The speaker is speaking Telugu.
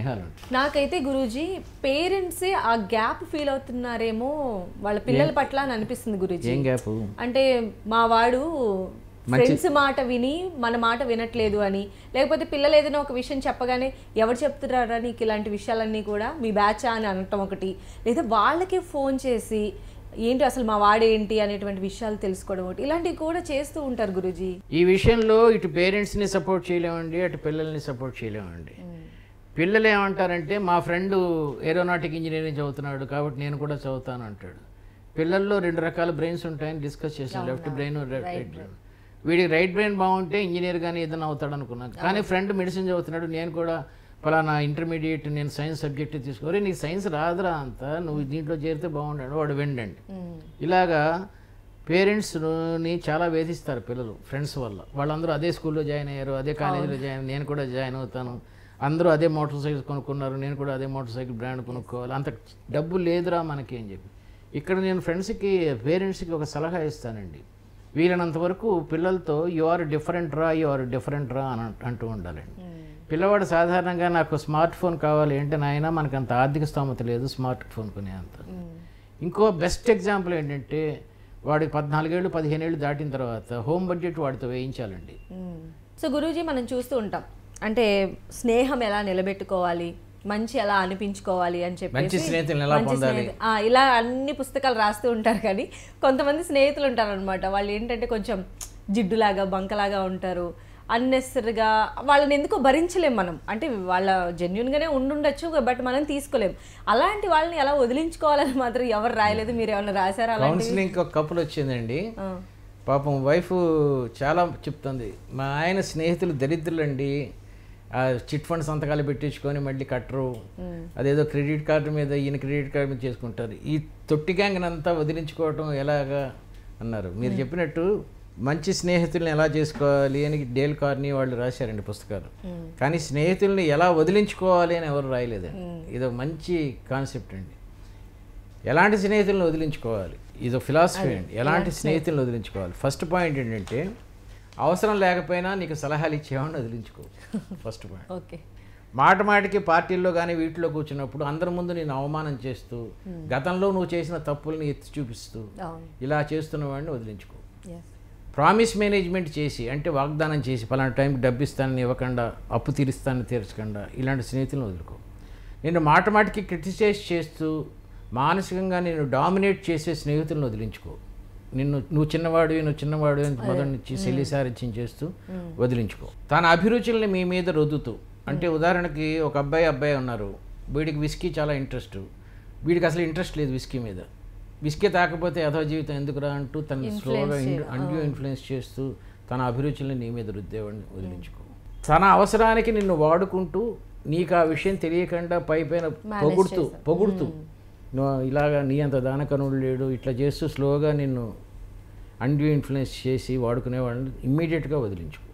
స్నేహాలు ఉంటాయి. నాకైతే గురూజీ పేరెంట్సే ఆ గ్యాప్ ఫీల్ అవుతున్నారేమో వాళ్ళ పిల్లల పట్ల అని అనిపిస్తుంది గురూజీ. ఏం గ్యాప్ అంటే మా వాడు ఫ్రెండ్స్ మాట విని మన మాట వినట్లేదు అని, లేకపోతే పిల్లలు ఏదైనా ఒక విషయం చెప్పగానే ఎవరు చెప్తున్నారా నీకు ఇలాంటి విషయాలన్నీ కూడా మీ బ్యాచా అని అనటం ఒకటి, లేదా వాళ్ళకే ఫోన్ చేసి ఏంటి అసలు మా వాడేంటి అనేటువంటి విషయాలు తెలుసుకోవడం ఒకటి, ఇలాంటివి కూడా చేస్తూ ఉంటారు గురూజీ. ఈ విషయంలో ఇటు పేరెంట్స్ని సపోర్ట్ చేయలేమండి, అటు పిల్లల్ని సపోర్ట్ చేయలేమండి. పిల్లలు ఏమంటారంటే మా ఫ్రెండ్ ఏరోనాటిక్ ఇంజనీరింగ్ చదువుతున్నాడు కాబట్టి నేను కూడా చదువుతాను అంటాడు. పిల్లల్లో 2 రకాల బ్రెయిన్స్ ఉంటాయని డిస్కస్ చేసాం, లెఫ్ట్ బ్రెయిన్ రైట్ బ్రెయిన్. వీడికి రైట్ బ్రెయిన్ బాగుంటే ఇంజనీర్ కానీ ఏదైనా అవుతాడు అనుకున్నాను. కానీ ఫ్రెండ్ మెడిసిన్ చదువుతున్నాడు, నేను కూడా ఫలానా ఇంటర్మీడియట్ నేను సైన్స్ సబ్జెక్ట్ తీసుకోవాలి, నీకు సైన్స్ రాదురా అంతా, నువ్వు దీంట్లో చేరితే బాగుండాడు, వాడు వెండండి. ఇలాగా పేరెంట్స్ని చాలా వేధిస్తారు పిల్లలు ఫ్రెండ్స్ వల్ల. వాళ్ళందరూ అదే స్కూల్లో జాయిన్ అయ్యారు, అదే కాలేజీలో జాయిన్, నేను కూడా జాయిన్ అవుతాను, అందరూ అదే మోటార్ సైకిల్ కొనుక్కున్నారు, నేను కూడా అదే మోటార్ సైకిల్ బ్రాండ్ కొనుక్కోవాలి, అంత డబ్బు లేదురా మనకి అని చెప్పి. ఇక్కడ నేను ఫ్రెండ్స్కి పేరెంట్స్కి ఒక సలహా ఇస్తానండి, వీలైనంత వరకు పిల్లలతో యు ఆర్ డిఫరెంట్ రా అని అంటూ ఉండాలండి. పిల్లవాడు సాధారణంగా నాకు స్మార్ట్ ఫోన్ కావాలి అంటే నాయన మనకు అంత ఆర్థిక స్తోమత లేదు స్మార్ట్ ఫోన్ కొనే అంత. ఇంకో బెస్ట్ ఎగ్జాంపుల్ ఏంటంటే వాడికి 14 ఏళ్ళు 15 ఏళ్ళు దాటిన తర్వాత హోమ్ బడ్జెట్ వాడితో వేయించాలండి. సో గురూజీ మనం చూస్తూ ఉంటాం అంటే స్నేహం ఎలా నిలబెట్టుకోవాలి, మంచి ఎలా అనిపించుకోవాలి అని చెప్పి, మంచి స్నేహితులను ఎలా పొందాలి, ఇలా అన్ని పుస్తకాలు రాస్తూ ఉంటారు. కానీ కొంతమంది స్నేహితులు ఉంటారు అనమాట, వాళ్ళు ఏంటంటే కొంచెం జిడ్డులాగా బంకలాగా ఉంటారు, అన్నెసరిగా వాళ్ళని ఎందుకో భరించలేం మనం, అంటే వాళ్ళ జెన్యున్గానే ఉండుండొచ్చు బట్ మనం తీసుకోలేం. అలాంటి వాళ్ళని ఎలా వదిలించుకోవాలని మాత్రం ఎవరు రాయలేదు, మీరు ఏమైనా రాశారా? కౌన్సిలింగ్ ఒక కపుల్ వచ్చిందండి, పాపం వైఫ్ చాలా చెప్తుంది, మా ఆయన స్నేహితులు దరిద్రులండి, చిట్ ఫండ్ సంతకాలు పెట్టించుకొని మళ్ళీ కట్టరు, అదేదో క్రెడిట్ కార్డు మీద ఈయన క్రెడిట్ కార్డు మీద చేసుకుంటారు, ఈ తొట్టి గ్యాంగ్ని అంతా వదిలించుకోవటం ఎలాగా అన్నారు. మీరు చెప్పినట్టు మంచి స్నేహితుల్ని ఎలా చేసుకోవాలి అని డేల్ కార్నీ వాళ్ళు రాశారండి పుస్తకాలు, కానీ స్నేహితుల్ని ఎలా వదిలించుకోవాలి అని ఎవరు రాయలేదండి. ఇదో మంచి కాన్సెప్ట్ అండి, ఎలాంటి స్నేహితులను వదిలించుకోవాలి, ఇదో ఫిలాసఫీ అండి, ఎలాంటి స్నేహితులను వదిలించుకోవాలి. ఫస్ట్ పాయింట్ ఏంటంటే అవసరం లేకపోయినా నీకు సలహాలు ఇచ్చేవాడిని వదిలించుకో, ఫస్ట్ పాయింట్. ఓకే, మాటికి పార్టీల్లో కానీ వీటిలో కూర్చున్నప్పుడు అందరి ముందు నేను అవమానం చేస్తూ గతంలో నువ్వు చేసిన తప్పుల్ని ఎత్తి చూపిస్తూ ఇలా చేస్తున్న వాడిని వదిలించుకో. ప్రామిస్ మేనేజ్మెంట్ చేసి అంటే వాగ్దానం చేసి పలానా టైంకి డబ్బు ఇస్తానని ఇవ్వకుండా, అప్పు తీరుస్తానని తీర్చకుండా ఇలాంటి స్నేహితులను వదులుకో. నేను మాటికి క్రిటిసైజ్ చేస్తూ మానసికంగా నేను డామినేట్ చేసే స్నేహితులను వదిలించుకో. నువ్వు చిన్నవాడు అని మొదటి సెల్లిసారిత్యం చేస్తూ వదిలించుకో. తన అభిరుచుల్ని మీ మీద రుద్దుతూ, అంటే ఉదాహరణకి ఒక అబ్బాయి ఉన్నారు, వీడికి విస్కీ చాలా ఇంట్రెస్ట్, వీడికి అసలు ఇంట్రెస్ట్ లేదు విస్కీ మీద, విస్కీ తాకపోతే యథా జీవితం ఎందుకురా అంటూ తను స్లోగా అన్యూ ఇన్ఫ్లుయెన్స్ చేస్తూ తన అభిరుచుల్ని నీ మీద రుద్దేవాడిని వదిలించుకో. తన అవసరానికి నిన్ను వాడుకుంటూ నీకు ఆ విషయం తెలియకుండా పైపైన పొగుడుతూ నువ్వు ఇలాగా నీ అంత దానకనుడు లేడు ఇట్లా చేస్తూ స్లోగా నిన్ను అన్యూ ఇన్ఫ్లుయెన్స్ చేసి వాడుకునే వాళ్ళని ఇమ్మీడియట్గా వదిలించుకో.